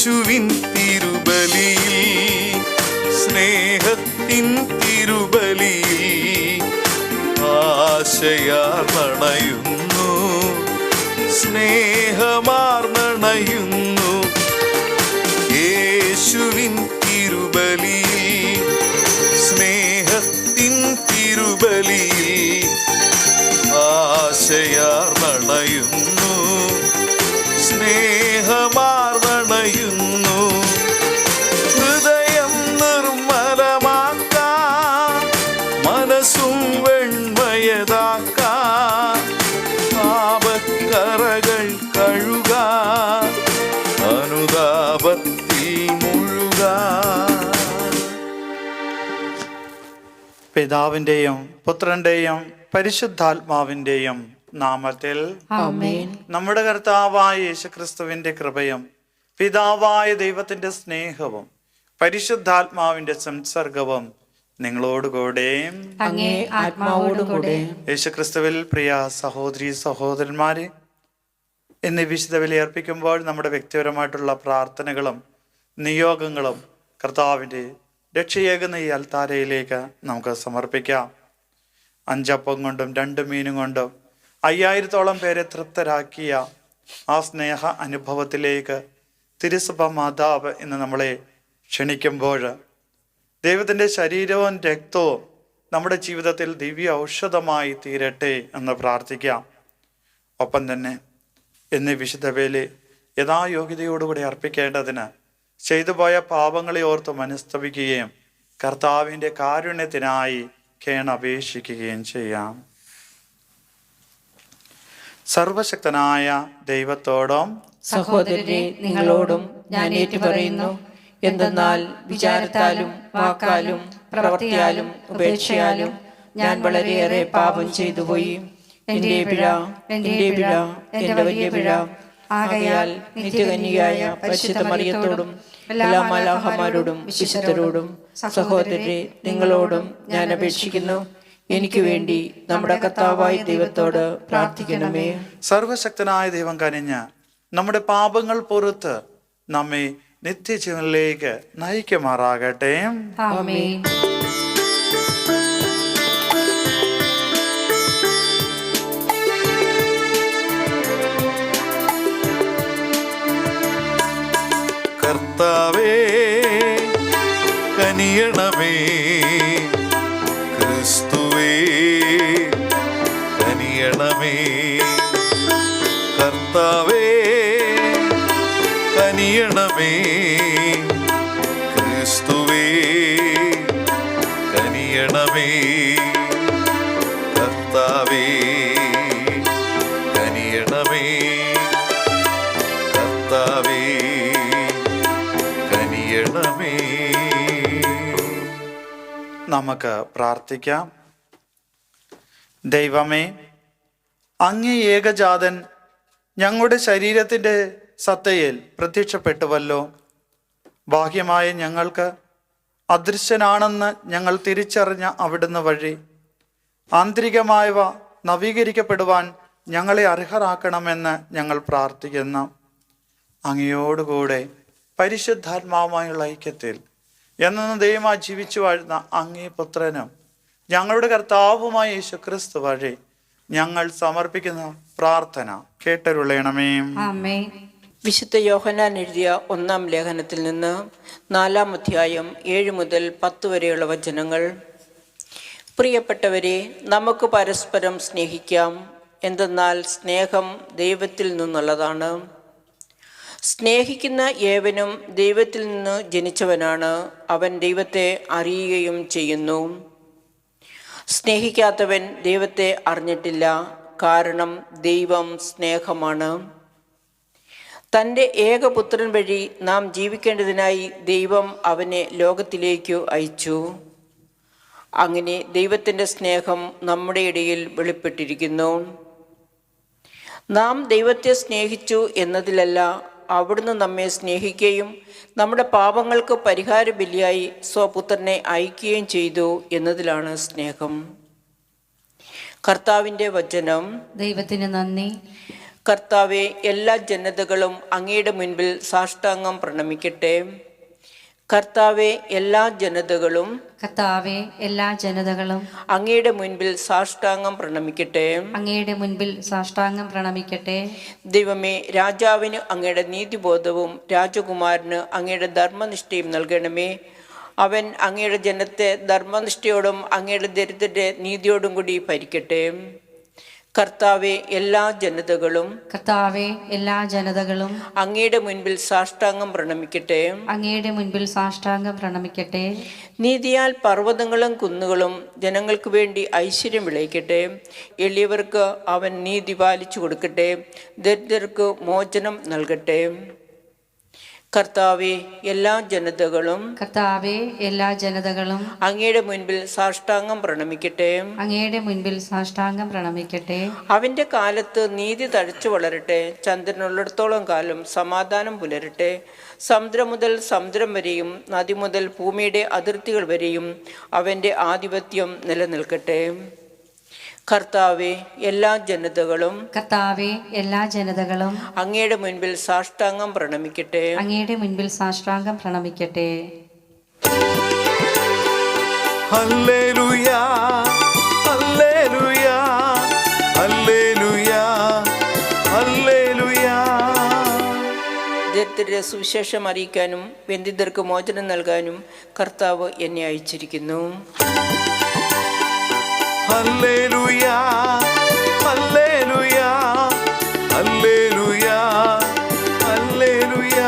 യേശുവിൻ തിരുബലിയിൽ, സ്നേഹത്തിൻ തിരുബലിയിൽ ആശയാർന്നണയുന്നു, സ്നേഹമാർന്നണയുന്നു. യേശുവിൻ തിരുബലിയിൽ, സ്നേഹത്തിൻ തിരുബലിയിൽ ആശയാർന്നണയുന്നു, സ്നേഹമാർന്നണയുന്നു. ഹൃദയം നിർമ്മലമാക്കാൻ, മനസ്സും വെണ്മയതാക്കാൻ, പാപക്കറകൾ കഴുകാൻ, അനുതാപത്തിൽ മുഴുകാൻ. പിതാവിൻ്റെയും പുത്രൻ്റെയും പരിശുദ്ധാത്മാവിൻ്റെയും നാമത്തിൽ ആമേൻ. നമ്മുടെ കർത്താവായ യേശുക്രിസ്തുവിൻ്റെ കൃപയും പിതാവായ ദൈവത്തിൻ്റെ സ്നേഹവും പരിശുദ്ധാത്മാവിൻ്റെ സംസർഗവും നിങ്ങളോടുകൂടെ അങ്ങേ ആത്മാവോടുകൂടെ. യേശുക്രിസ്തുവിൽ പ്രിയ സഹോദരി സഹോദരന്മാരെ, എന്നീ വിശുദ്ധ ബലിയർപ്പിക്കുമ്പോൾ നമ്മുടെ വ്യക്തിപരമായിട്ടുള്ള പ്രാർത്ഥനകളും നിയോഗങ്ങളും കർത്താവിൻ്റെ രക്ഷയേകുന്ന ഈ അൽത്താരയിലേക്ക് നമുക്ക് സമർപ്പിക്കാം. 5 അപ്പം കൊണ്ടും 2 മീനും കൊണ്ടും 5000-ഓളം പേരെ തൃപ്തരാക്കിയ ആ സ്നേഹ അനുഭവത്തിലേക്ക് തിരുസഭ മാതാവ് ഇന്ന് നമ്മളെ ക്ഷണിക്കുമ്പോൾ ദൈവത്തിൻ്റെ ശരീരവും രക്തവും നമ്മുടെ ജീവിതത്തിൽ ദിവ്യ ഔഷധമായി തീരട്ടെ എന്ന് പ്രാർത്ഥിക്കാം. ഒപ്പം തന്നെ എന്നീ വിശുദ്ധ ബലി യഥായോഗ്യതയോടുകൂടി അർപ്പിക്കേണ്ടതിന് ചെയ്തുപോയ പാപങ്ങളെ ഓർത്ത് മനസ്തപിക്കുകയും കർത്താവിൻ്റെ കാരുണ്യത്തിനായി കേണപേക്ഷിക്കുകയും ചെയ്യാം. സർവശക്തനായ ദൈവത്തോടും സഹോദരരെ നിങ്ങളോടും ഞാൻ ഏറ്റുപറയുന്നു. എന്തെന്നാൽ വിചാരത്താലും വാക്കാലും പ്രവൃത്തിയാലും ഉപേക്ഷയാലും ഞാൻ വളരെയേറെ പാപം ചെയ്തുപോയി. എൻ്റെ പിഴ, എൻ്റെ പിഴ, എൻ്റെ വലിയ പിഴ. ആകയാൽ നിത്യകന്യകയായ പരിശുദ്ധ മറിയത്തോടും എല്ലാ മാലാഖമാരോടും വിശുദ്ധരോടും സഹോദരരെ നിങ്ങളോടും ഞാൻ അപേക്ഷിക്കുന്നു, എനിക്ക് വേണ്ടി നമ്മുടെ കർത്താവായ ദൈവത്തോട് പ്രാർത്ഥിക്കണമേ. സർവശക്തനായ ദൈവം കനിഞ്ഞ് നമ്മുടെ പാപങ്ങൾ പുറത്ത് നമ്മെ നിത്യജീവനിലേക്ക് നയിക്കുമാറാകട്ടെ. ആമേൻ. കർത്താവേ കനിയണമേ, ക്രിസ്തുവേ കനിയണമേ. കർത്താവേ കനിയണമേ, ക്രിസ്തുവേ കനിയണമേ. കർത്താവേ കനിയണമേ, കർത്താവേ കനിയണമേ. നമുക്ക് പ്രാർത്ഥിക്കാം. ദൈവമേ, അങ്ങേ ഏകജാതൻ ഞങ്ങളുടെ ശരീരത്തിൻ്റെ സത്തയിൽ പ്രത്യക്ഷപ്പെട്ടുവല്ലോ. ബാഹ്യമായ ഞങ്ങൾക്ക് അദൃശ്യനാണെന്ന് ഞങ്ങൾ തിരിച്ചറിഞ്ഞ അവിടുന്ന് വഴി ആന്തരികമായവ നവീകരിക്കപ്പെടുവാൻ ഞങ്ങളെ അർഹരാക്കണമെന്ന് ഞങ്ങൾ പ്രാർത്ഥിക്കുന്നു. അങ്ങയോടുകൂടെ പരിശുദ്ധാത്മാവുമായുള്ള ഐക്യത്തിൽ എന്നും ദൈവമായി ജീവിച്ചു വാഴുന്ന അങ്ങേ പുത്രനും ഞങ്ങളുടെ കർത്താവുമായ യേശുക്രിസ്തു വഴി ഞങ്ങൾ സമർപ്പിക്കുന്ന പ്രാർത്ഥന കേട്ടരുളയണമേ. ആമേൻ. വിശുദ്ധ യോഹന്നാൻ എഴുതിയ 1-ാം ലേഖനത്തിൽ നിന്ന് 4-ാം അധ്യായം 7 മുതൽ 10 വരെയുള്ള വചനങ്ങൾ. പ്രിയപ്പെട്ടവരെ, നമുക്ക് പരസ്പരം സ്നേഹിക്കാം. എന്തെന്നാൽ സ്നേഹം ദൈവത്തിൽ നിന്നുള്ളതാണ്. സ്നേഹിക്കുന്ന ഏവനും ദൈവത്തിൽ നിന്ന് ജനിച്ചവനാണ്. അവൻ ദൈവത്തെ അറിയുകയും ചെയ്യുന്നു. സ്നേഹിക്കാത്തവൻ ദൈവത്തെ അറിഞ്ഞിട്ടില്ല, കാരണം ദൈവം സ്നേഹമാണ്. തൻ്റെ ഏകപുത്രൻ വഴി നാം ജീവിക്കേണ്ടതിനായി ദൈവം അവനെ ലോകത്തിലേക്ക് അയച്ചു. അങ്ങനെ ദൈവത്തിൻ്റെ സ്നേഹം നമ്മുടെ ഇടയിൽ വെളിപ്പെട്ടിരിക്കുന്നു. നാം ദൈവത്തെ സ്നേഹിച്ചു എന്നതിലല്ല, അവിടുന്ന് നമ്മെ സ്നേഹിക്കുകയും നമ്മുടെ പാപങ്ങൾക്ക് പരിഹാര ബലിയായി സ്വപുത്രനെ അയക്കുകയും ചെയ്തു എന്നതിലാണ് സ്നേഹം. കർത്താവിൻ്റെ വചനം. ദൈവത്തിന് നന്ദി. കർത്താവെ, എല്ലാ ജനതകളും അങ്ങയുടെ മുൻപിൽ സാഷ്ടാംഗം പ്രണമിക്കട്ടെ. കർത്താവെ, എല്ലാ ജനതകളും കർത്താവെ, എല്ലാ ജനതകളും അങ്ങയുടെ മുൻപിൽ സാഷ്ടാംഗം പ്രണമിക്കട്ടെ. അങ്ങയുടെ മുൻപിൽ സാഷ്ടാംഗം പ്രണമിക്കട്ടെ. ദൈവമേ, രാജാവിന് അങ്ങയുടെ നീതിബോധവും രാജകുമാരന് അങ്ങയുടെ ധർമ്മനിഷ്ഠയും നൽകണമേ. അവൻ അങ്ങയുടെ ജനത്തെ ധർമ്മനിഷ്ഠയോടും അങ്ങയുടെ ദരിദ്രരെ നീതിയോടും കൂടി ഭരിക്കട്ടെ. കർത്താവെ, എല്ലാ ജനതകളും കർത്താവെ, എല്ലാ ജനതകളും അങ്ങയുടെ മുൻപിൽ സാഷ്ടാംഗം പ്രണമിക്കട്ടെ. അങ്ങയുടെ മുൻപിൽ സാഷ്ടാംഗം പ്രണമിക്കട്ടെ. നീതിയാൽ പർവ്വതങ്ങളും കുന്നുകളും ജനങ്ങൾക്ക് വേണ്ടി ഐശ്വര്യം വിളയിക്കട്ടെ. എളിയവർക്ക് അവൻ നീതി പാലിച്ചു കൊടുക്കട്ടെ. ദരിദ്രർക്ക് മോചനം നൽകട്ടെ. കർത്താവെ, എല്ലാ ജനതകളും കർത്താവെ, എല്ലാ ജനതകളും അങ്ങയുടെ മുൻപിൽ സാഷ്ടാംഗം പ്രണമിക്കട്ടെ. അങ്ങയുടെ മുൻപിൽ സാഷ്ടാംഗം പ്രണമിക്കട്ടെ. അവന്റെ കാലത്ത് നീതി തഴച്ചു വളരട്ടെ. ചന്ദ്രനുള്ളിടത്തോളം കാലം സമാധാനം പുലരട്ടെ. സമുദ്രം മുതൽ സമുദ്രം വരെയും നദി മുതൽ ഭൂമിയുടെ അതിർത്തികൾ വരെയും അവന്റെ ആധിപത്യം നിലനിൽക്കട്ടെ. കർത്താവെ, എല്ലാ ജനതകളും കർത്താവെ, എല്ലാ ജനതകളും അങ്ങയുടെ മുൻപിൽ സാഷ്ടാംഗം പ്രണമിക്കട്ടെ. അങ്ങയുടെ മുൻപിൽ സാഷ്ടാംഗം പ്രണമിക്കട്ടെ. ഹല്ലേലൂയ, ഹല്ലേലൂയ, ഹല്ലേലൂയ, ഹല്ലേലൂയ. ദരിദ്രരെ സുവിശേഷം അറിയിക്കാനും ബന്ധിതർക്ക് മോചനം നൽകാനും കർത്താവ് എന്നെ അയച്ചിരിക്കുന്നു. ഹല്ലേലൂയ, ഹല്ലേലൂയ, ഹല്ലേലൂയ, ഹല്ലേലൂയ.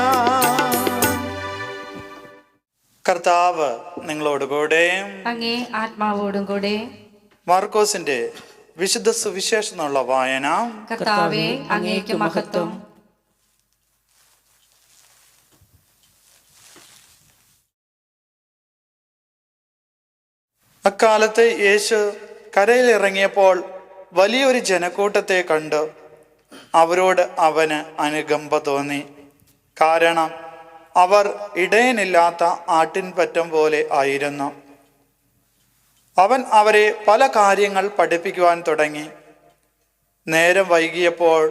കർത്താവ് നിങ്ങളോടുകൂടെ. അങ്ങേ ആത്മാവോടും കൂടെ. മാർക്കോസിന്റെ വിശുദ്ധ സുവിശേഷം എന്നുള്ള വായന. കർത്താവെ, അങ്ങേക്ക് മഹത്വം. അക്കാലത്ത് യേശു കരയിലിറങ്ങിയപ്പോൾ വലിയൊരു ജനക്കൂട്ടത്തെ കണ്ടു. അവരോട് അവന് അനുകമ്പ തോന്നി. കാരണം അവർ ഇടയനില്ലാത്ത ആട്ടിൻപറ്റം പോലെ ആയിരുന്നു. അവൻ അവരെ പല കാര്യങ്ങൾ പഠിപ്പിക്കുവാൻ തുടങ്ങി. നേരം വൈകിയപ്പോൾ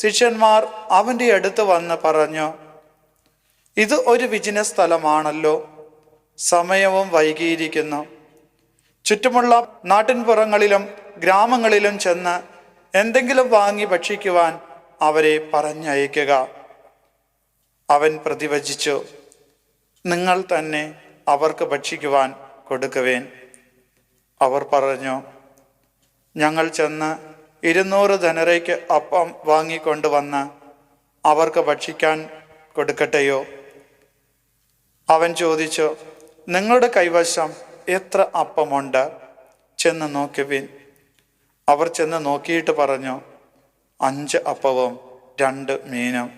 ശിഷ്യന്മാർ അവൻ്റെ അടുത്ത് വന്ന് പറഞ്ഞു, ഇത് ഒരു വിജന സ്ഥലമാണല്ലോ, സമയവും വൈകിയിരിക്കുന്നു. ചുറ്റുമുള്ള നാട്ടിൻപുറങ്ങളിലും ഗ്രാമങ്ങളിലും ചെന്ന് എന്തെങ്കിലും വാങ്ങി ഭക്ഷിക്കുവാൻ അവരെ പറഞ്ഞയക്കുക. അവൻ പ്രതിവചിച്ചു, നിങ്ങൾ തന്നെ അവർക്ക് ഭക്ഷിക്കുവാൻ കൊടുക്കുവേൻ. അവർ പറഞ്ഞു, ഞങ്ങൾ ചെന്ന് 200 ധനരയ്ക്ക് അപ്പം വാങ്ങിക്കൊണ്ടുവന്ന് അവർക്ക് ഭക്ഷിക്കാൻ കൊടുക്കട്ടെയോ? അവൻ ചോദിച്ചു, നിങ്ങളുടെ കൈവശം എത്ര അപ്പമുണ്ട്? ചെന്ന് നോക്കുവിൻ. അവർ ചെന്ന് നോക്കിയിട്ട് പറഞ്ഞു, 5 അപ്പവും 2 മീനും.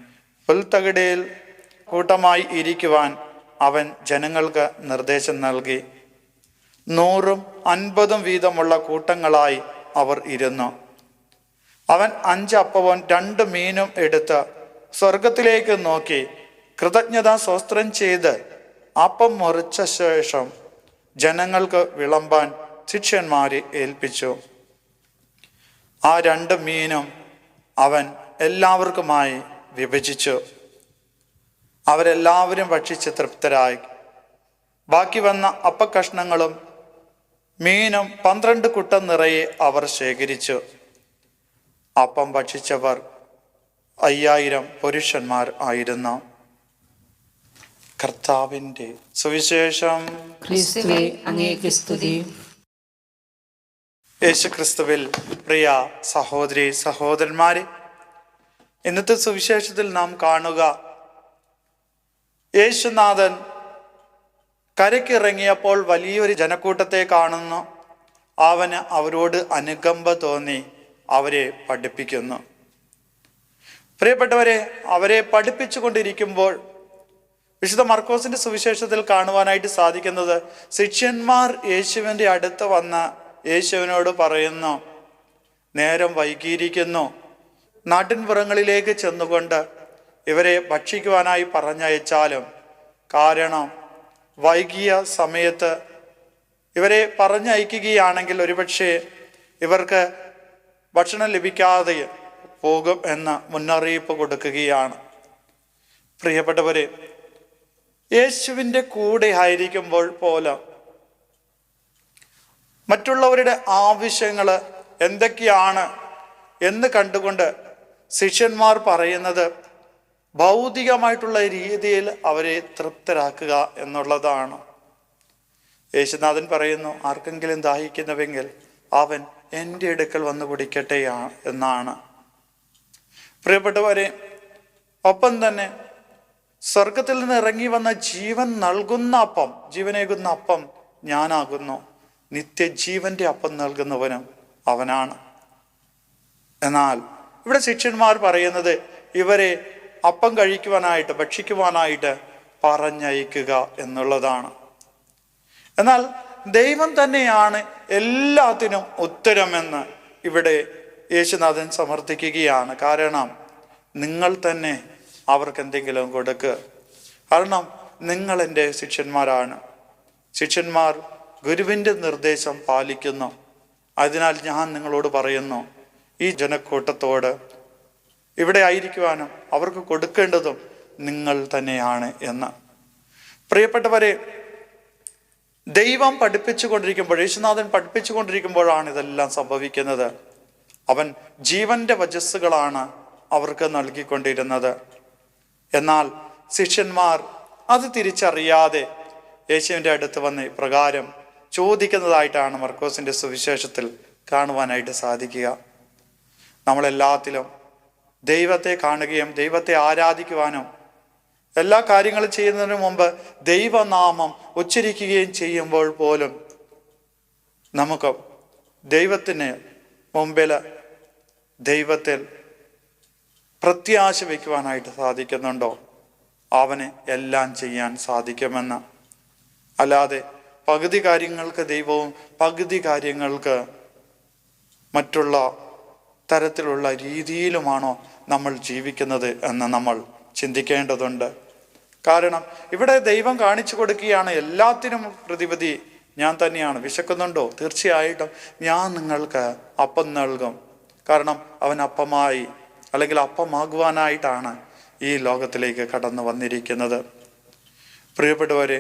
പുൽത്തകിടയിൽ കൂട്ടമായി ഇരിക്കുവാൻ അവൻ ജനങ്ങൾക്ക് നിർദ്ദേശം നൽകി. 100ഉം 50ഉം വീതമുള്ള കൂട്ടങ്ങളായി അവർ ഇരുന്നു. അവൻ 5 അപ്പവും 2 മീനും എടുത്ത് സ്വർഗത്തിലേക്ക് നോക്കി കൃതജ്ഞതാ സ്തോത്രം ചെയ്ത് അപ്പം മുറിച്ച ശേഷം ജനങ്ങൾക്ക് വിളമ്പാൻ ശിഷ്യന്മാരെ ഏൽപ്പിച്ചു. ആ 2 മീനും അവൻ എല്ലാവർക്കുമായി വിഭജിച്ചു. അവരെല്ലാവരും ഭക്ഷിച്ച് തൃപ്തരായി. ബാക്കി വന്ന അപ്പക്കഷ്ണങ്ങളും മീനും 12 കുട്ടം നിറയെ അവർ ശേഖരിച്ചു. അപ്പം ഭക്ഷിച്ചവർ 5000 പുരുഷന്മാർ ആയിരുന്നു. കർത്താവിൻ്റെ സുവിശേഷം. ക്രിസ്തുവേ, അങ്ങേക്ക് സ്തുതി. യേശു ക്രിസ്തുവിൽ പ്രിയ സഹോദരി സഹോദരന്മാരെ, ഇന്നത്തെ സുവിശേഷത്തിൽ നാം കാണുക, യേശുനാഥൻ കരയ്ക്കിറങ്ങിയപ്പോൾ വലിയൊരു ജനക്കൂട്ടത്തെ കാണുന്നു. അവന് അവരോട് അനുകമ്പ തോന്നി അവരെ പഠിപ്പിക്കുന്നു. പ്രിയപ്പെട്ടവരെ, അവരെ പഠിപ്പിച്ചു കൊണ്ടിരിക്കുമ്പോൾ വിശുദ്ധ മർക്കോസിന്റെ സുവിശേഷത്തിൽ കാണുവാനായിട്ട് സാധിക്കുന്നത്, ശിഷ്യന്മാർ യേശുവിൻ്റെ അടുത്ത് വന്ന് യേശുവിനോട് പറയുന്നു, നേരം വൈകിയിരിക്കുന്നു, നാട്ടിൻപുറങ്ങളിലേക്ക് ചെന്നുകൊണ്ട് ഇവരെ ഭക്ഷിക്കുവാനായി പറഞ്ഞയച്ചാലും, കാരണം വൈകിയ സമയത്ത് ഇവരെ പറഞ്ഞയക്കുകയാണെങ്കിൽ ഒരുപക്ഷെ ഇവർക്ക് ഭക്ഷണം ലഭിക്കാതെ പോകും എന്ന മുന്നറിയിപ്പ് കൊടുക്കുകയാണ്. പ്രിയപ്പെട്ടവരെ, യേശുവിൻ്റെ കൂടെ ആയിരിക്കുമ്പോൾ പോലും മറ്റുള്ളവരുടെ ആവശ്യങ്ങൾ എന്തൊക്കെയാണ് എന്ന് കണ്ടുകൊണ്ട് ശിഷ്യന്മാർ പറയുന്നത് ഭൗതികമായിട്ടുള്ള രീതിയിൽ അവരെ തൃപ്തരാക്കുക എന്നുള്ളതാണ്. യേശുനാഥൻ പറയുന്നു, ആർക്കെങ്കിലും ദാഹിക്കുന്നുവെങ്കിൽ അവൻ എൻ്റെ അടുക്കൽ വന്ന് കുടിക്കട്ടെ എന്നാണ്. പ്രിയപ്പെട്ടവരെ, ഒപ്പം തന്നെ സ്വർഗത്തിൽ നിന്ന് ഇറങ്ങി വന്ന ജീവൻ നൽകുന്ന അപ്പം, ജീവനേകുന്ന അപ്പം ഞാനാകുന്നു, നിത്യജീവന്റെ അപ്പം നൽകുന്നവനും അവനാണ്. എന്നാൽ ഇവിടെ ശിഷ്യന്മാർ പറയുന്നത് ഇവരെ അപ്പം കഴിക്കുവാനായിട്ട്, ഭക്ഷിക്കുവാനായിട്ട് പറഞ്ഞയക്കുക എന്നുള്ളതാണ്. എന്നാൽ ദൈവം തന്നെയാണ് എല്ലാത്തിനും ഉത്തരമെന്ന് ഇവിടെ യേശുനാഥൻ സമർത്ഥിക്കുകയാണ്. കാരണം നിങ്ങൾ തന്നെ അവർക്ക് എന്തെങ്കിലും കൊടുക്കുക. കാരണം നിങ്ങൾ എൻ്റെ ശിഷ്യന്മാരാണ്. ശിഷ്യന്മാർ ഗുരുവിൻ്റെ നിർദ്ദേശം പാലിക്കുന്നു. അതിനാൽ ഞാൻ നിങ്ങളോട് പറയുന്നു, ഈ ജനക്കൂട്ടത്തോട് ഇവിടെ ആയിരിക്കുവാനും അവർക്ക് കൊടുക്കേണ്ടതും നിങ്ങൾ തന്നെയാണ് എന്ന്. പ്രിയപ്പെട്ടവരെ, ദൈവം പഠിപ്പിച്ചുകൊണ്ടിരിക്കുമ്പോൾ, യേശുനാഥൻ പഠിപ്പിച്ചുകൊണ്ടിരിക്കുമ്പോഴാണ് ഇതെല്ലാം സംഭവിക്കുന്നത്. അവൻ ജീവന്റെ വചസ്സുകളാണ് അവർക്ക് നൽകിക്കൊണ്ടിരുന്നത്. എന്നാൽ ശിഷ്യന്മാർ അത് തിരിച്ചറിയാതെ യേശുവിൻ്റെ അടുത്ത് വന്ന് ഇപ്രകാരം ചോദിക്കുന്നതായിട്ടാണ് മർക്കോസിന്റെ സുവിശേഷത്തിൽ കാണുവാനായിട്ട് സാധിക്കുക. നമ്മളെല്ലാത്തിലും ദൈവത്തെ കാണുകയും ദൈവത്തെ ആരാധിക്കുവാനും എല്ലാ കാര്യങ്ങളും ചെയ്യുന്നതിന് മുമ്പ് ദൈവനാമം ഉച്ചരിക്കുകയും ചെയ്യുമ്പോൾ പോലും നമുക്ക് ദൈവത്തിന് മുമ്പിൽ ദൈവത്തിൽ പ്രത്യാശ വയ്ക്കുവാനായിട്ട് സാധിക്കുന്നുണ്ടോ? അവന് എല്ലാം ചെയ്യാൻ സാധിക്കുമെന്ന്. അല്ലാതെ പകുതി കാര്യങ്ങൾക്ക് ദൈവവും പകുതി കാര്യങ്ങൾക്ക് മറ്റുള്ള തരത്തിലുള്ള രീതിയിലുമാണോ നമ്മൾ ജീവിക്കുന്നത് എന്ന് നമ്മൾ ചിന്തിക്കേണ്ടതുണ്ട്. കാരണം ഇവിടെ ദൈവം കാണിച്ചു കൊടുക്കുകയാണ്, എല്ലാത്തിനും പ്രതിപതി ഞാൻ തന്നെയാണ്. വിശക്കുന്നുണ്ടോ? തീർച്ചയായിട്ടും ഞാൻ നിങ്ങൾക്ക് അപ്പം നൽകും. കാരണം അവൻ അപ്പമായി അല്ലെങ്കിൽ അപ്പമാകുവാനായിട്ടാണ് ഈ ലോകത്തിലേക്ക് കടന്നു വന്നിരിക്കുന്നത്. പ്രിയപ്പെട്ടവരെ,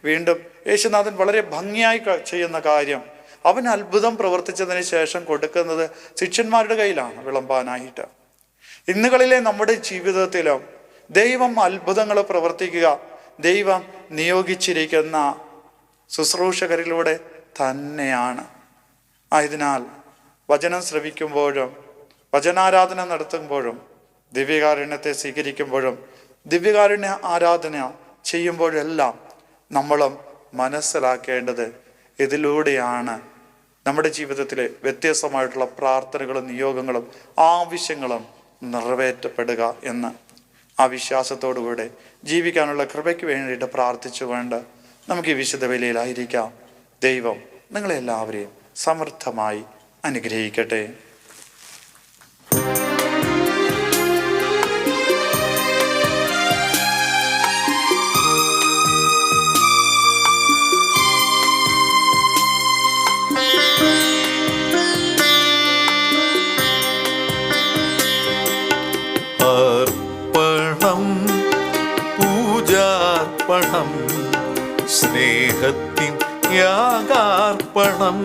വീണ്ടും യേശുനാഥൻ വളരെ ഭംഗിയായി ചെയ്യുന്ന കാര്യം, അവൻ അത്ഭുതം പ്രവർത്തിച്ചതിന് ശേഷം കൊടുക്കുന്നത് ശിഷ്യന്മാരുടെ കയ്യിലാണ് വിളമ്പാനായിട്ട്. ഇന്നുകളിലെ നമ്മുടെ ജീവിതത്തിലും ദൈവം അത്ഭുതങ്ങൾ പ്രവർത്തിക്കുക ദൈവം നിയോഗിച്ചിരിക്കുന്ന ശുശ്രൂഷകരിലൂടെ തന്നെയാണ്. ആയതിനാൽ വചനം ശ്രവിക്കുമ്പോഴും വചനാരാധന നടത്തുമ്പോഴും ദിവ്യകാരുണ്യത്തെ സ്വീകരിക്കുമ്പോഴും ദിവ്യകാരുണ്യ ആരാധന ചെയ്യുമ്പോഴെല്ലാം നമ്മളും മനസ്സിലാക്കേണ്ടത് ഇതിലൂടെയാണ് നമ്മുടെ ജീവിതത്തിലെ വ്യത്യസ്തമായിട്ടുള്ള പ്രാർത്ഥനകളും നിയോഗങ്ങളും ആവശ്യങ്ങളും നിറവേറ്റപ്പെടുക എന്ന്. ആ വിശ്വാസത്തോടുകൂടെ ജീവിക്കാനുള്ള കൃപയ്ക്ക് വേണ്ടിയിട്ട് പ്രാർത്ഥിച്ചുകൊണ്ട് നമുക്ക് ഈ വിശുദ്ധ ബലിയിലായിരിക്കാം. ദൈവം നിങ്ങളെല്ലാവരെയും സമൃദ്ധമായി അനുഗ്രഹിക്കട്ടെ. പൂജാർപ്പണം, സ്നേഹത്തിൻ യാഗാർപ്പണം.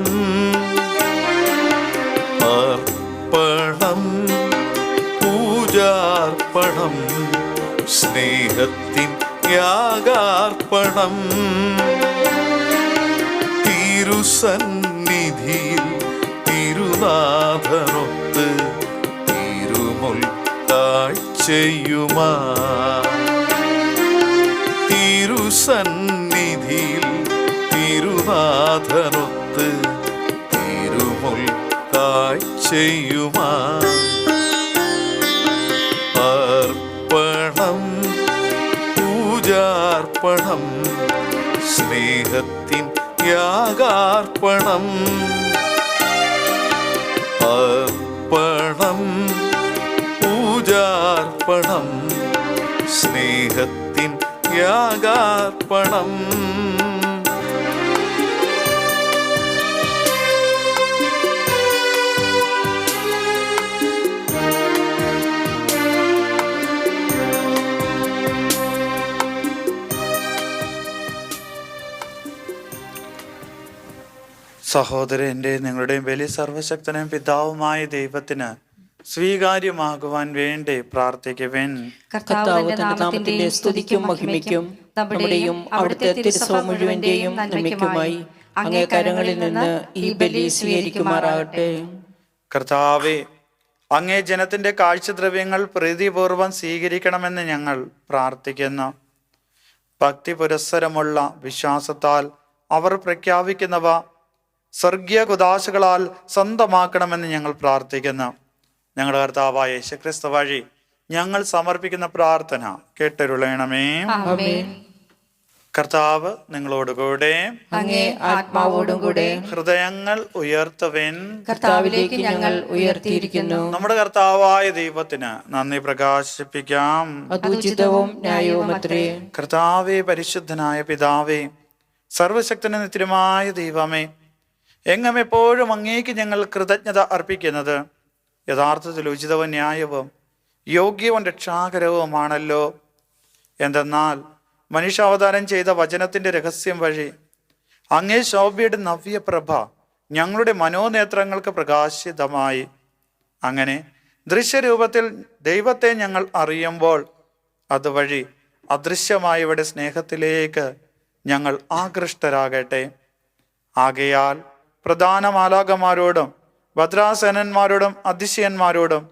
അർപ്പണം, പൂജാർപ്പണം, സ്നേഹത്തിൻ യാഗാർപ്പണം. തിരുസന്നിധിയിൽ തിരുനാഥനൊത്ത് തിരുമുൽ കാഴ്ചയുമാ. തിരുസന്നിധിയിൽ തിരുനാഥനൊത്ത് തിരുമുൽ കാഴ്ചയുമാ. അർപ്പണം, പൂജാർപ്പണം, സ്നേഹത്തിൻ യാഗാർപ്പണം. അർപ്പണം, പൂജാർപ്പണം, സ്നേഹത്തിൻ യാഗാർപ്പണം. സഹോദരൻ്റെ നിങ്ങളുടെയും വലിയ സർവശക്തനും പിതാവുമായ ദൈവത്തിന് സ്വീകാര്യമാകുവാൻ വേണ്ടി പ്രാർത്ഥിക്കുവിൻ. കർത്താവ് തന്റെ നാമത്തിന്റെ സ്തുതിക്കും മഹിമയ്ക്കും നമ്മുടെയും അവിടുത്തെ തിരുസഭ മുഴുവന്റെയും നന്മയ്ക്കുമായി അങ്ങേ കരങ്ങളിൽ നിന്ന് ഈ ബലി സ്വീകരിക്കുമാറാകട്ടെ. കർത്താവേ, അങ്ങേ ജനത്തിന്റെ കാഴ്ചദ്രവ്യങ്ങൾ പ്രീതിപൂർവം സ്വീകരിക്കണമെന്ന് ഞങ്ങൾ പ്രാർത്ഥിക്കുന്നു. ഭക്തി പുരസ്സരമുള്ള വിശ്വാസത്താൽ അവർ പ്രഖ്യാപിക്കുന്നവ സ്വർഗീയ കുദാശകളാൽ സ്വന്തമാക്കണമെന്ന് ഞങ്ങൾ പ്രാർത്ഥിക്കുന്നു. ഞങ്ങളുടെ കർത്താവായ യേശുക്രിസ്തു വഴി ഞങ്ങൾ സമർപ്പിക്കുന്ന പ്രാർത്ഥന കേട്ടരുളയണമേ. കർത്താവ് നിങ്ങളോടുകൂടെ, അങ്ങേ ആത്മാവോടും കൂടെ. ഹൃദയങ്ങൾ ഉയർത്തുവിൻ. കർത്താവിലേക്ക് ഞങ്ങൾ ഉയർത്തിയിരിക്കുന്നു. നമ്മുടെ കർത്താവായ ദൈവത്തിന് നന്ദി പ്രകാശിപ്പിക്കാം. അതുചിതവും ന്യായവുമത്രേ. കർത്താവേ, പരിശുദ്ധനായ പിതാവേ, സർവശക്തനും നിത്യനുമായ ദൈവമേ, എങ്ങും എപ്പോഴും അങ്ങേക്ക് ഞങ്ങൾ കൃതജ്ഞത അർപ്പിക്കുന്നത് യഥാർത്ഥത്തിൽ ഉചിതവും ന്യായവും യോഗ്യവും രക്ഷാകരവുമാണല്ലോ. എന്തെന്നാൽ മനുഷ്യാവതാരം ചെയ്ത വചനത്തിൻ്റെ രഹസ്യം വഴി അങ്ങേ ശോഭയുടെ നവ്യപ്രഭ ഞങ്ങളുടെ മനോനേത്രങ്ങൾക്ക് പ്രകാശിതമായി. അങ്ങനെ ദൃശ്യരൂപത്തിൽ ദൈവത്തെ ഞങ്ങൾ അറിയുമ്പോൾ അതുവഴി അദൃശ്യമായവയുടെ സ്നേഹത്തിലേക്ക് ഞങ്ങൾ ആകൃഷ്ടരാകട്ടെ. ആകയാൽ പ്രധാന മാലാഖമാരോടും ഭദ്രാസനന്മാരോടും അതിശയന്മാരോടും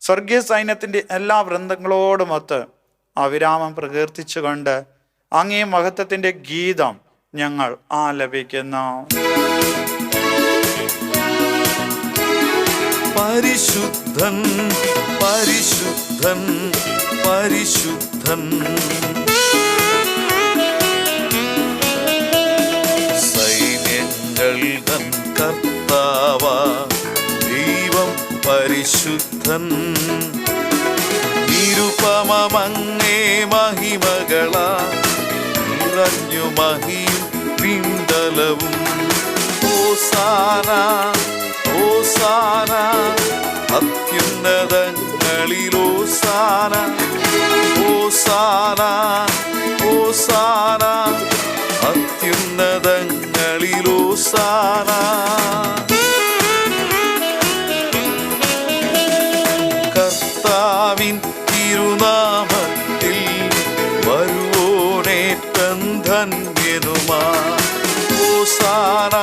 സ്വർഗീയ സൈന്യത്തിൻ്റെ എല്ലാ വൃന്ദങ്ങളോടുമൊത്ത് അവിരാമം പ്രകീർത്തിച്ചുകൊണ്ട് അങ്ങേ മഹത്വത്തിൻ്റെ ഗീതം ഞങ്ങൾ ആലപിക്കുന്നു. പരിശുദ്ധൻ പരിശുദ്ധൻ പരിശുദ്ധൻ, സൈന്യങ്ങൾ തൻ കർത്താവ ദൈവം പരിശുദ്ധൻ. നിരുപമമങ്ങേ മഹിമകളാ നിറഞ്ഞു മഹിയും പിണ്ടലവും. ഹോസാന ഹോസാന അത്യുന്നതങ്ങളിൽ ഹോസാന. ഹോസാന ഹോസാന അത്യുന്നതങ്ങളിൽ ഹോസാന. കർത്താവിൻ തിരുനാമത്തിൽ വരുവോനേറ്റം ധന്യനുമാ. ഹോസാന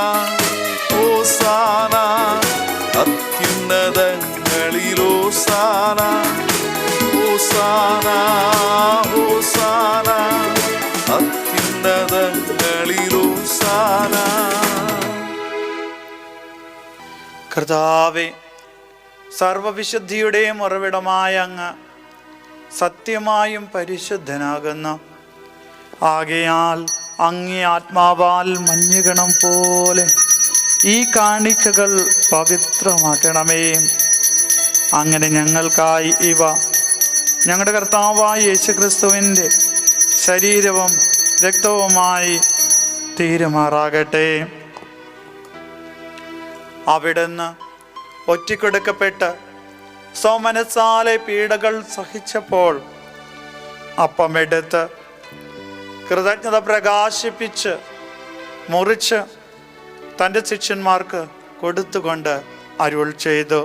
ഹോസാന അത്യുന്നതങ്ങളിൽ ഹോസാന. ഹോസാന ഹോസാന അത്യുന്നതങ്ങളിൽ ഹോസാന. കർത്താവേ, സർവവിശുദ്ധിയുടെയും ഉറവിടമായ അങ്ങ് സത്യമായും പരിശുദ്ധനാകുന്നു. ആകയാൽ അങ്ങേ ആത്മാവാൽ മഞ്ഞുകണം പോലെ ഈ കാണിക്കകൾ പവിത്രമാക്കണമേ. അങ്ങനെ ഞങ്ങൾക്കായി ഇവ ഞങ്ങളുടെ കർത്താവായ യേശുക്രിസ്തുവിൻ്റെ ശരീരവും രക്തവുമായി തീരുമാറാകട്ടെ. അവിടുന്ന് ഒറ്റിക്കൊടുക്കപ്പെട്ട് സോമനസാലെ പീഡകൾ സഹിച്ചപ്പോൾ അപ്പമെടുത്ത് കൃതജ്ഞത പ്രകാശിപ്പിച്ച് മുറിച്ച് തൻ്റെ ശിഷ്യന്മാർക്ക് കൊടുത്തുകൊണ്ട് അരുൾ ചെയ്തു,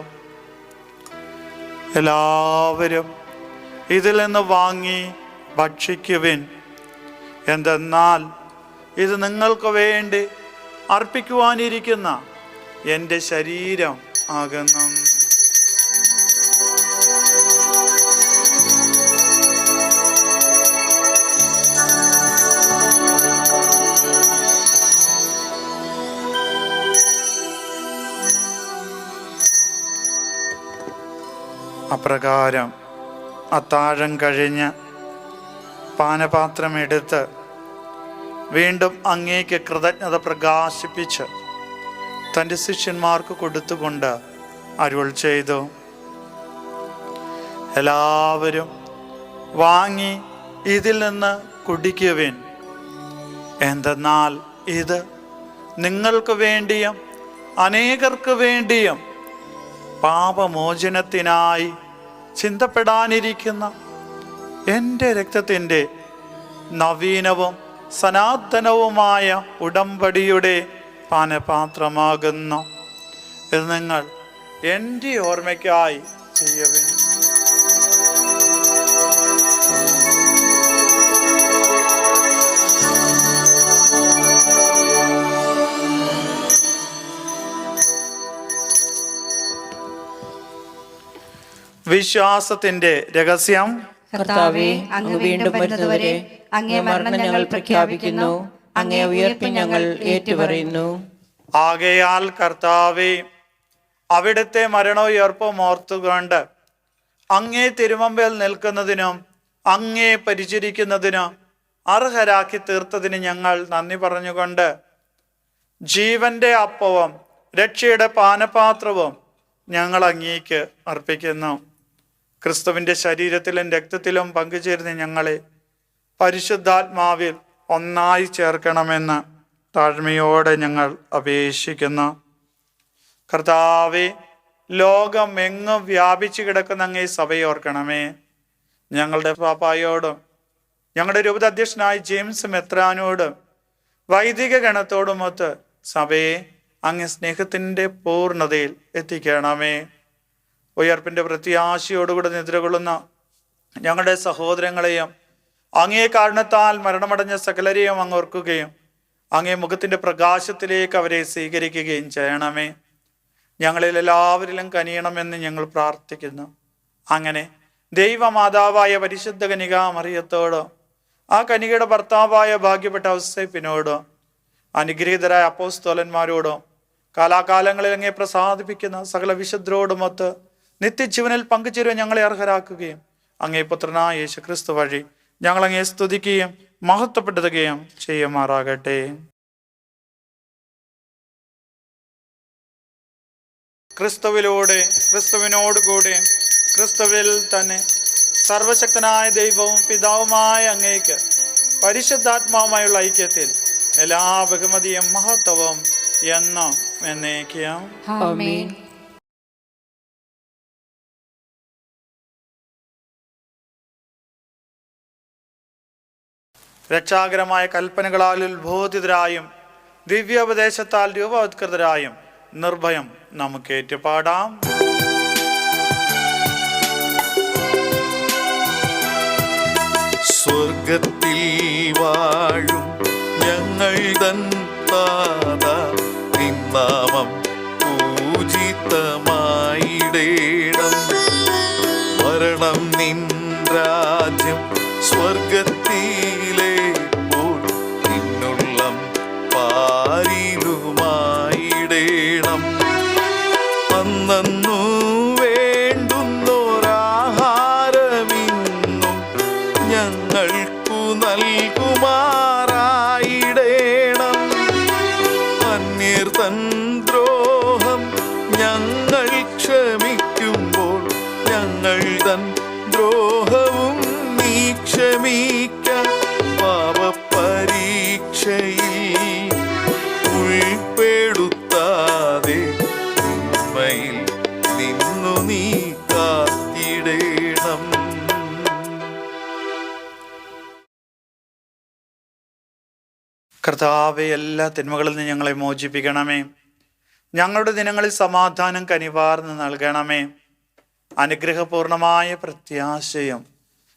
എല്ലാവരും ഇതിൽ നിന്ന് വാങ്ങി ഭക്ഷിക്കുവിൻ. എന്തെന്നാൽ ഇത് നിങ്ങൾക്ക് വേണ്ടി അർപ്പിക്കുവാനിരിക്കുന്ന എൻ്റെ ശരീരം ആകുന്നു. അപ്രകാരം അത്താഴം കഴിഞ്ഞ് പാനപാത്രമെടുത്ത് വീണ്ടും അങ്ങേക്ക് കൃതജ്ഞത പ്രകാശിപ്പിച്ച് തൻ്റെ ശിഷ്യന്മാർക്ക് കൊടുത്തുകൊണ്ട് അരുൾ ചെയ്തു, എല്ലാവരും വാങ്ങി ഇതിൽ നിന്ന് കുടിക്കുവിൻ. എന്തെന്നാൽ ഇത് നിങ്ങൾക്ക് വേണ്ടിയും അനേകർക്ക് വേണ്ടിയും പാപമോചനത്തിനായി ചിന്തപ്പെടാനിരിക്കുന്ന എൻ്റെ രക്തത്തിൻ്റെ നവീനവും സനാതനവുമായ ഉടമ്പടിയുടെ പാനപാത്രമാകുന്നു. ഇത് നിങ്ങൾ എൻ്റെ ഓർമ്മയ്ക്കായി ചെയ്യുവിൻ. വിശ്വാസത്തിന്റെ രഹസ്യം. കർത്താവേ, അങ്ങ് വീണ്ടും വരുന്നതുവരെ അങ്ങേ മരണം ഞങ്ങൾ പ്രഖ്യാപിക്കുന്നു, അങ്ങേ ഉയർപ്പ് ഞങ്ങൾ ഏറ്റുപറയുന്നു. ആകയാൽ കർത്താവേ, അവിടുത്തെ മരണോയർപ്പും ഓർത്തുകൊണ്ട് അങ്ങേ തിരുമുമ്പിൽ നിൽക്കുന്നതിനും അങ്ങേ പരിചരിക്കുന്നതിനും അർഹരാക്കി തീർത്തതിന് ഞങ്ങൾ നന്ദി പറഞ്ഞുകൊണ്ട് ജീവന്റെ അപ്പവും രക്ഷയുടെ പാനപാത്രവും ഞങ്ങൾ അങ്ങേക്ക് അർപ്പിക്കുന്നു. ക്രിസ്തുവിൻ്റെ ശരീരത്തിലും രക്തത്തിലും പങ്കുചേരുന്ന ഞങ്ങളെ പരിശുദ്ധാത്മാവിൽ ഒന്നായി ചേർക്കണമെന്ന് താഴ്മയോടെ ഞങ്ങൾ അപേക്ഷിക്കുന്നു. കർത്താവേ, ലോകം എങ്ങും വ്യാപിച്ചു കിടക്കുന്ന അങ്ങേ സഭയെ ഓർക്കണമേ. ഞങ്ങളുടെ പാപ്പായോടും ഞങ്ങളുടെ രൂപത അധ്യക്ഷനായ ജെയിംസ് മെത്രാനോടും വൈദിക ഗണത്തോടുമൊത്ത് സഭയെ അങ്ങ് സ്നേഹത്തിൻ്റെ പൂർണ്ണതയിൽ എത്തിക്കണമേ. ഉയർപ്പിൻ്റെ പ്രത്യാശയോടുകൂടെ നിദ്രകൊള്ളുന്ന ഞങ്ങളുടെ സഹോദരങ്ങളെയും അങ്ങേ കാരണത്താൽ മരണമടഞ്ഞ സകലരെയും അങ്ങ് ഓർക്കുകയും അങ്ങേ മുഖത്തിൻ്റെ പ്രകാശത്തിലേക്ക് അവരെ സ്വീകരിക്കുകയും ചെയ്യണമേ. ഞങ്ങളിൽ എല്ലാവരിലും കനിയണമെന്ന് ഞങ്ങൾ പ്രാർത്ഥിക്കുന്നു. അങ്ങനെ ദൈവമാതാവായ പരിശുദ്ധ കന്യക മറിയത്തോടോ ആ കന്യകയുടെ ഭർത്താവായ ഭാഗ്യപ്പെട്ട ഔസേപ്പിനോടോ അനുഗ്രഹീതരായ അപ്പോസ്തലന്മാരോടോ കാലാകാലങ്ങളിൽ അങ്ങേ പ്രസാദിപ്പിക്കുന്ന സകല വിശുദ്ധരോടുമൊത്ത് നിത്യജീവനിൽ പങ്കുചേരുവാൻ ഞങ്ങളെ അർഹരാക്കുകയും അങ്ങേ പുത്രനായ യേശുക്രിസ്തു വഴി ഞങ്ങളങ്ങേ സ്തുതിക്കുകയും മഹത്വപ്പെടുത്തുകയും ചെയ്യുമാറാകട്ടെ. ക്രിസ്തുവിലൂടെ, ക്രിസ്തുവിനോടുകൂടെ, ക്രിസ്തുവിൽ തന്നെ സർവശക്തനായ ദൈവവും പിതാവുമായ അങ്ങേക്ക് പരിശുദ്ധാത്മാവുമായുള്ള ഐക്യത്തിൽ എല്ലാ ബഹുമതിയും മഹത്വവും എന്നും എന്നേക്കും. ആമേൻ. രക്ഷാകരമായ കൽപ്പനകളാൽ ഉത്ബോധിതരായും ദിവ്യോപദേശത്താൽ രൂപവത്കൃതരായും നിർഭയം നമുക്ക് ഏറ്റുപാടാം. സ്വർഗത്തിൽ വാഴും ഞങ്ങൾ തൻ താത, നിൻ നാമം പൂജിതമായിടേണം. വരണം നിൻ രാജ്യം സ്വർഗത്തിലെ പോൽ നിന്നുള്ളം പാരിലുമായിടേണം. അന്നു വേണ്ടുന്നോരാഹാരമിന്നും ഞങ്ങൾക്കു നൽകുമാറായിടേണം. അന്യർ തൻ ദ്രോഹം ഞങ്ങൾ ക്ഷമിക്കുമ്പോൾ ഞങ്ങൾ തൻ ദ്രോഹവും നീ ക്ഷമിക്കാം. പാപപരീക്ഷയിൽ ഉൾപ്പെടുത്താതെ തിന്മയിൽ നിന്നു നീ കാത്തിടേണം. കർത്താവെ, എല്ലാ തിന്മകളിൽ നിന്ന് ഞങ്ങളെ മോചിപ്പിക്കണമേ. ഞങ്ങളുടെ ദിനങ്ങളിൽ സമാധാനം കനിവാർന്ന് നൽകണമേ. അനുഗ്രഹപൂർണമായ പ്രത്യാശയും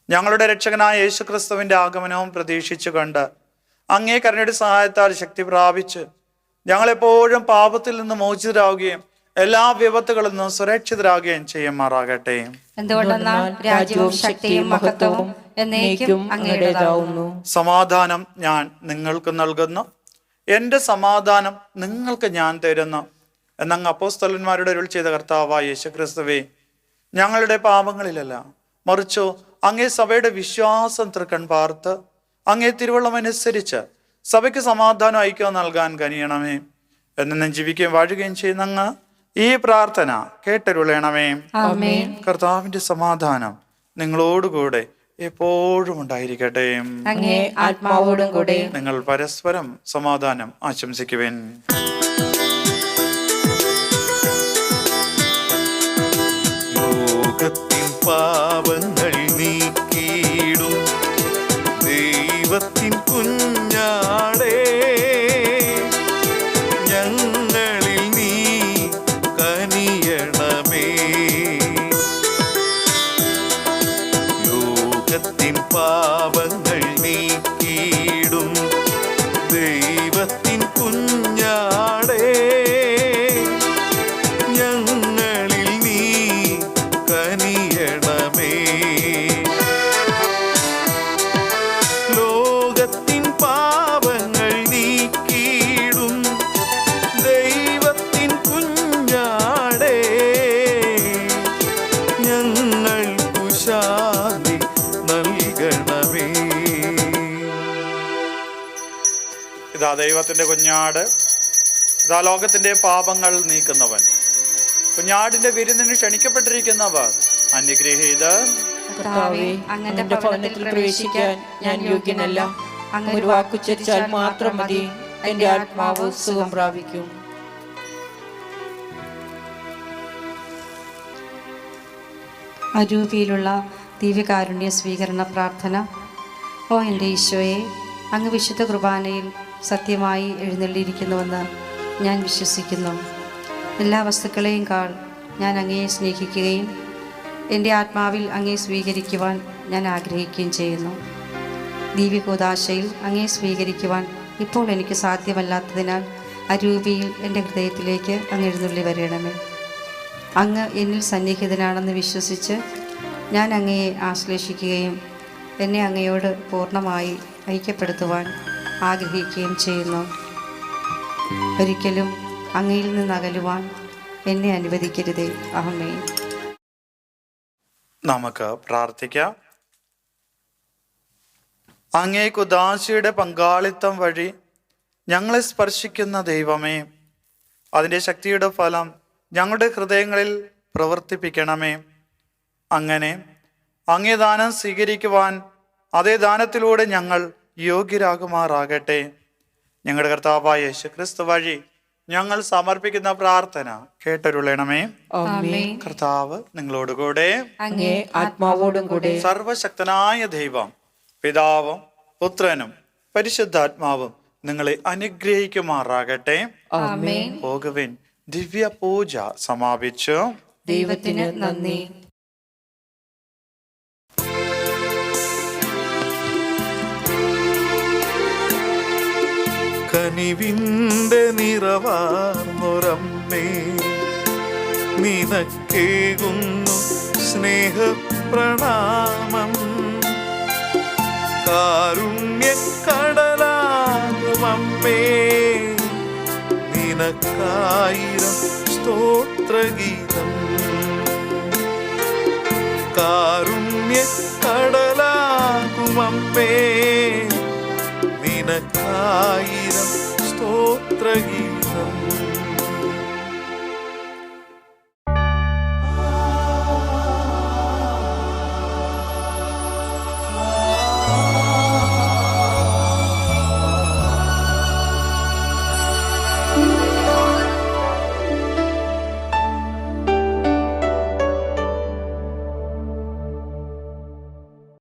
ഞങ്ങളുടെ രക്ഷകനായ യേശുക്രിസ്തുവിൻ്റെ ആഗമനവും പ്രതീക്ഷിച്ചുകൊണ്ട് അങ്ങേ കരുണയുടെ സഹായത്താൽ ശക്തി പ്രാപിച്ച് ഞങ്ങളെപ്പോഴും പാപത്തിൽ നിന്ന് മോചിതരാകുകയും എല്ലാ വിപത്തുകളിൽ നിന്നും സുരക്ഷിതരാകുകയും ചെയ്യുമാറാകട്ടെ. എന്തുകൊണ്ടെന്നാൽ രാജ്യവും ശക്തിയും മഹത്വവും എന്നേക്കും അങ്ങയുടേതാവുന്നു. സമാധാനം ഞാൻ നിങ്ങൾക്ക് നൽകുന്നു, എൻ്റെ സമാധാനം നിങ്ങൾക്ക് ഞാൻ തരുന്നു എന്നങ്ങ് അപ്പോസ്തലന്മാരുടെ അരുൾ ചെയ്ത കർത്താവായ യേശുക്രിസ്തുവേ, ഞങ്ങളുടെ പാപങ്ങളിലല്ല മറിച്ചോ അങ്ങേ സഭയുടെ വിശ്വാസം തൃക്കൺ പാർത്ത് അങ്ങേ തിരുവള്ളം അനുസരിച്ച് സഭയ്ക്ക് സമാധാനം ഐക്യം നൽകാൻ കനിയണമേ. എന്നും ജീവിക്കുകയും വാഴുകയും ചെയ്യുന്ന അങ്ങ് ഈ പ്രാർത്ഥന കേട്ടരുളയണമേ. ആമേൻ. കർത്താവിന്റെ സമാധാനം നിങ്ങളോടുകൂടെ എപ്പോഴും ഉണ്ടായിരിക്കട്ടെ. അങ്ങേ ആത്മാവോടും കൂടെ. നിങ്ങൾ പരസ്പരം സമാധാനം ആശംസിക്കുവിൻ. ലോകത്തിൻ പാപങ്ങൾ നീക്കിയിടും ദൈവത്തിൻ കുഞ്ഞാടേ, ഞങ്ങൾ ഇതാ ദൈവത്തിൻ്റെ കുഞ്ഞാട്, ഇതാ ലോകത്തിൻ്റെ പാപങ്ങൾ നീക്കുന്നവൻ. കുഞ്ഞാടിൻ്റെ വിരുന്നിന് ക്ഷണിക്കപ്പെട്ടിരിക്കുന്നവർ അനുഗ്രഹീതർ. കർത്താവേ, അങ്ങയുടെ ഭവനത്തിൽ പ്രവേശിക്കാൻ ഞാൻ യോഗ്യനല്ല. അങ്ങ് ഒരു വാക്കുച്ചരിച്ചാൽ മാത്രം മതി, എന്റെ ആത്മാവ് സുഖം പ്രാപിക്കും. അരൂപിയിലുള്ള ദിവ്യകാരുണ്യ സ്വീകരണ പ്രാർത്ഥന. ഓ എൻ്റെ ഈശോയെ, അങ്ങ് വിശുദ്ധ കുർബാനയിൽ സത്യമായി എഴുന്നള്ളിയിരിക്കുന്നുവെന്ന് ഞാൻ വിശ്വസിക്കുന്നു. എല്ലാ വസ്തുക്കളെയും കാൾ ഞാൻ അങ്ങയെ സ്നേഹിക്കുകയും എൻ്റെ ആത്മാവിൽ അങ്ങയെ സ്വീകരിക്കുവാൻ ഞാൻ ആഗ്രഹിക്കുകയും ചെയ്യുന്നു. ദിവ്യകൂദാശയിൽ അങ്ങയെ സ്വീകരിക്കുവാൻ ഇപ്പോൾ എനിക്ക് സാധ്യമല്ലാത്തതിനാൽ അരൂപിയിൽ എൻ്റെ ഹൃദയത്തിലേക്ക് അങ്ങ് എഴുന്നള്ളി വരണമേ. അങ്ങ് എന്നിൽ സന്നിഹിതനാണെന്ന് വിശ്വസിച്ച് ഞാൻ അങ്ങയെ ആശ്ലേഷിക്കുകയും എന്നെ അങ്ങയോട് പൂർണ്ണമായി ഐക്യപ്പെടുത്തുവാൻ ആഗ്രഹിക്കുകയും ചെയ്യുന്നു. ഒരിക്കലും അങ്ങയിൽ നിന്ന് അകലുവാൻ എന്നെ അനുവദിക്കരുതേ. ആമേൻ. നമുക്ക് പ്രാർത്ഥിക്കാം. അങ്ങേ കുദാശയുടെ പങ്കാളിത്തം വഴി ഞങ്ങളെ സ്പർശിക്കുന്ന ദൈവമേ, അതിൻ്റെ ശക്തിയുടെ ഫലം ഞങ്ങളുടെ ഹൃദയങ്ങളിൽ പ്രവർത്തിപ്പിക്കണമേ. അങ്ങനെ അങ്ങേ ദാനം സ്വീകരിക്കുവാൻ അതേ ദാനത്തിലൂടെ ഞങ്ങൾ യോഗ്യരാകുമാറാകട്ടെ. ഞങ്ങളുടെ കർത്താവായ യേശുക്രിസ്തു വഴി ഞങ്ങൾ സമർപ്പിക്കുന്ന പ്രാർത്ഥന കേട്ടരുളണമേ. കർത്താവ് നിങ്ങളോടുകൂടെ, അങ്ങേ ആത്മാവോടും കൂടെ. സർവശക്തനായ ദൈവം പിതാവും പുത്രനും പരിശുദ്ധാത്മാവും നിങ്ങളെ അനുഗ്രഹിക്കുമാറാകട്ടെ. പോകുവിൻ. ദിവ്യ പൂജ സമാപിച്ചു. ദൈവത്തിന് നന്ദി. കനിവിൻ്റെ നിറവാർന്നൊരമ്മേ, നിനക്കേകുന്നു സ്നേഹപ്രണാമം. കാരുണ്യക്കടലാകുമമ്മേ, നിനക്കായിരം സ്തോത്രഗീതം. കാരുണ്യക്കടലാകുമമ്മേ, നിനക്കായിരം സ്തോത്രഗീതം.